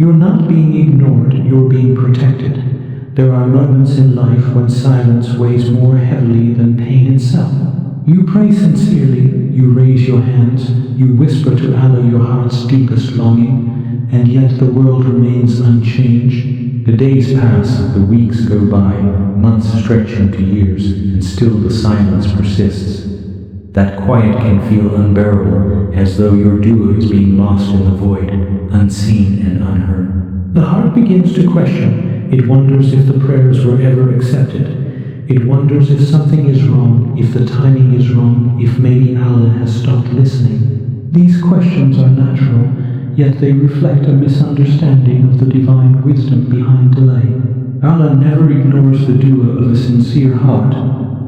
You're not being ignored, you're being protected. There are moments in life when silence weighs more heavily than pain itself. You pray sincerely, you raise your hands, you whisper to Allah your heart's deepest longing, and yet the world remains unchanged. The days pass, the weeks go by, months stretch into years, and still the silence persists. That quiet can feel unbearable, as though your du'a is being lost in the void, unseen and unheard. The heart begins to question. It wonders if the prayers were ever accepted. It wonders if something is wrong, if the timing is wrong, if maybe Allah has stopped listening. These questions are natural, yet they reflect a misunderstanding of the divine wisdom behind delay. Allah never ignores the dua of a sincere heart.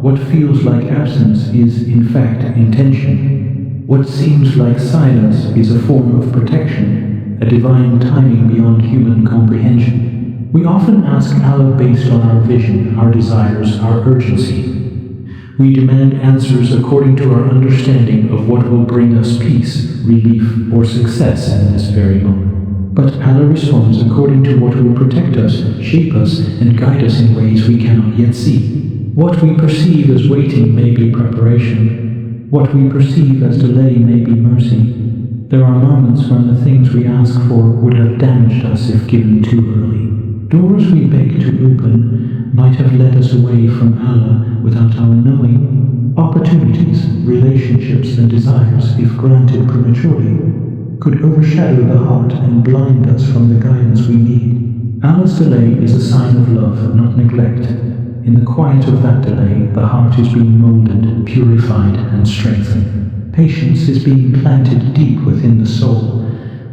What feels like absence is, in fact, intention. What seems like silence is a form of protection, a divine timing beyond human comprehension. We often ask Allah based on our vision, our desires, our urgency. We demand answers according to our understanding of what will bring us peace, relief, or success in this very moment. But Allah responds according to what will protect us, shape us, and guide us in ways we cannot yet see. What we perceive as waiting may be preparation. What we perceive as delay may be mercy. There are moments when the things we ask for would have damaged us if given too early. Doors we beg to open might have led us away from Allah without our knowing. Opportunities, relationships, and desires, if granted prematurely, could overshadow the heart and blind us from the guidance we need. Allah's delay is a sign of love, not neglect. In the quiet of that delay, the heart is being molded, purified, and strengthened. Patience is being planted deep within the soul.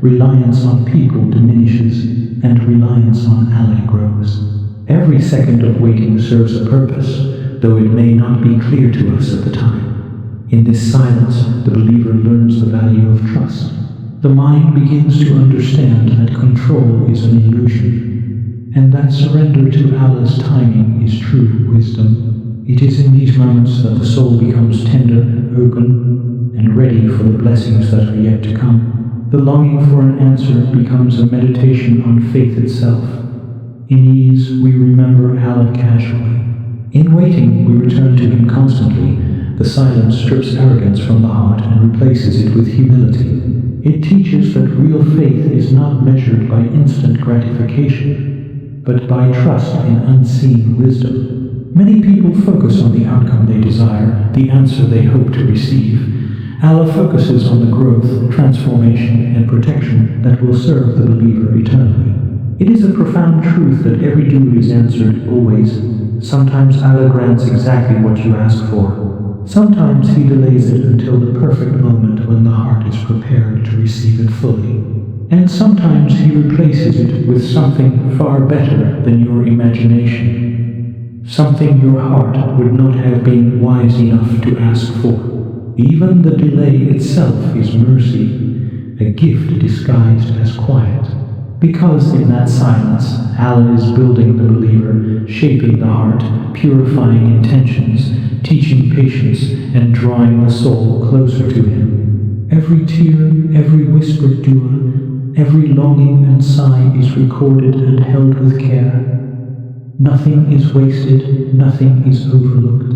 Reliance on people diminishes, and reliance on Allah grows. Every second of waiting serves a purpose, though it may not be clear to us at the time. In this silence, the believer learns the value of trust. The mind begins to understand that control is an illusion, and that surrender to Allah's timing is true wisdom. It is in these moments that the soul becomes tender, open, and ready for the blessings that are yet to come. The longing for an answer becomes a meditation on faith itself. In ease, we remember Allah casually. In waiting, we return to Him constantly. The silence strips arrogance from the heart and replaces it with humility. It teaches that real faith is not measured by instant gratification, but by trust in unseen wisdom. Many people focus on the outcome they desire, the answer they hope to receive. Allah focuses on the growth, transformation, and protection that will serve the believer eternally. It is a profound truth that every dua is answered always. Sometimes Allah grants exactly what you ask for. Sometimes He delays it until the perfect moment when the heart is prepared to receive it fully. And sometimes He replaces it with something far better than your imagination. Something your heart would not have been wise enough to ask for. Even the delay itself is mercy, a gift disguised as quiet. Because in that silence, Allah is building the believer, shaping the heart, purifying intentions, teaching patience, and drawing the soul closer to Him. Every tear, every whispered dua, every longing and sigh is recorded and held with care. Nothing is wasted, nothing is overlooked.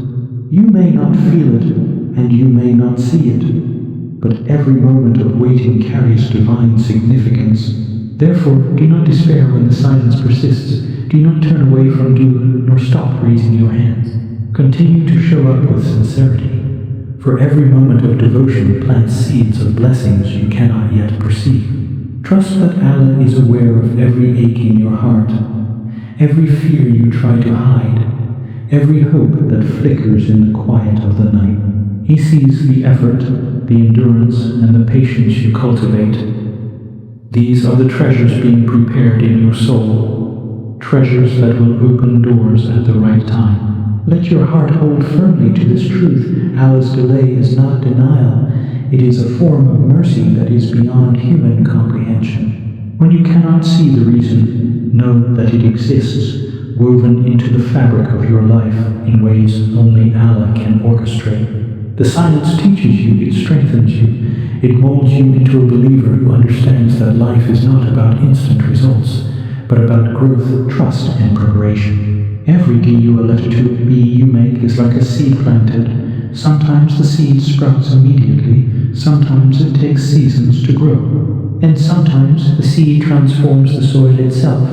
You may not feel it, and you may not see it, but every moment of waiting carries divine significance. Therefore, do not despair when the silence persists. Do not turn away from dua, nor stop raising your hands. Continue to show up with sincerity, for every moment of devotion plants seeds of blessings you cannot yet perceive. Trust that Allah is aware of every ache in your heart, every fear you try to hide, every hope that flickers in the quiet of the night. He sees the effort, the endurance, and the patience you cultivate. These are the treasures being prepared in your soul, treasures that will open doors at the right time. Let your heart hold firmly to this truth. Allah's delay is not denial. It is a form of mercy that is beyond human comprehension. When you cannot see the reason, know that it exists, woven into the fabric of your life in ways only Allah can orchestrate. The silence teaches you, it strengthens you, it molds you into a believer who understands that life is not about instant results. but about growth, trust, and preparation. Every Duʿāqqah you make is like a seed planted. Sometimes the seed sprouts immediately, sometimes it takes seasons to grow, and sometimes the seed transforms the soil itself,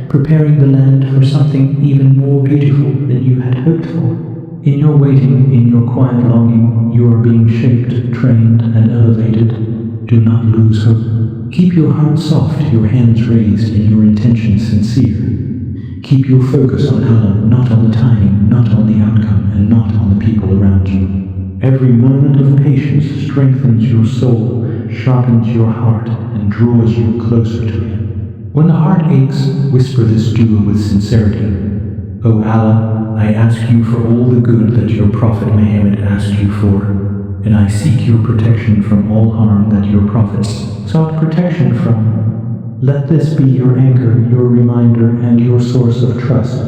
preparing the land for something even more beautiful than you had hoped for. In your waiting, in your quiet longing, you are being shaped, trained, and elevated. Do not lose hope. Keep your heart soft, your hands raised, and your intentions sincere. Keep your focus on Allah, not on the timing, not on the outcome, and not on the people around you. Every moment of patience strengthens your soul, sharpens your heart, and draws you closer to Him. When the heart aches, whisper this dua with sincerity. O Allah, I ask you for all the good that your Prophet Muhammad asked you for, and I seek your protection from all harm that your prophets sought protection from. Let this be your anchor, your reminder, and your source of trust.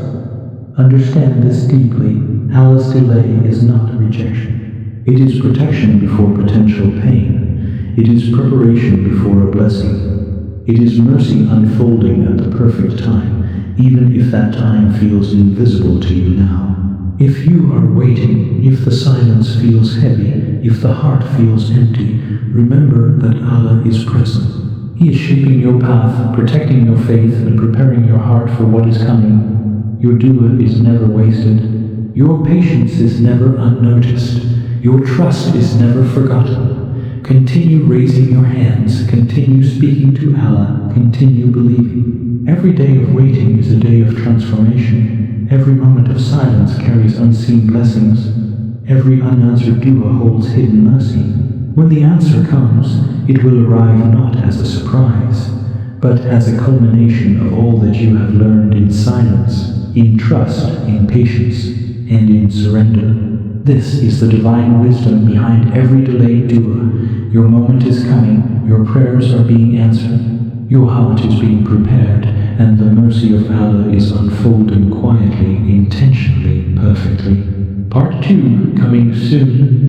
Understand this deeply. Allah's delay is not rejection. It is protection before potential pain. It is preparation before a blessing. It is mercy unfolding at the perfect time, even if that time feels invisible to you now. If you are waiting, if the silence feels heavy, if the heart feels empty, remember that Allah is present. He is shaping your path, protecting your faith, and preparing your heart for what is coming. Your dua is never wasted. Your patience is never unnoticed. Your trust is never forgotten. Continue raising your hands, continue speaking to Allah, continue believing. Every day of waiting is a day of transformation. Every moment of silence carries unseen blessings. Every unanswered dua holds hidden mercy. When the answer comes, it will arrive not as a surprise, but as a culmination of all that you have learned in silence, in trust, in patience, and in surrender. This is the divine wisdom behind every delayed dua. Your moment is coming, your prayers are being answered, your heart is being prepared, and the mercy of Allah is unfolding quietly, intentionally, perfectly. Part 2 coming soon.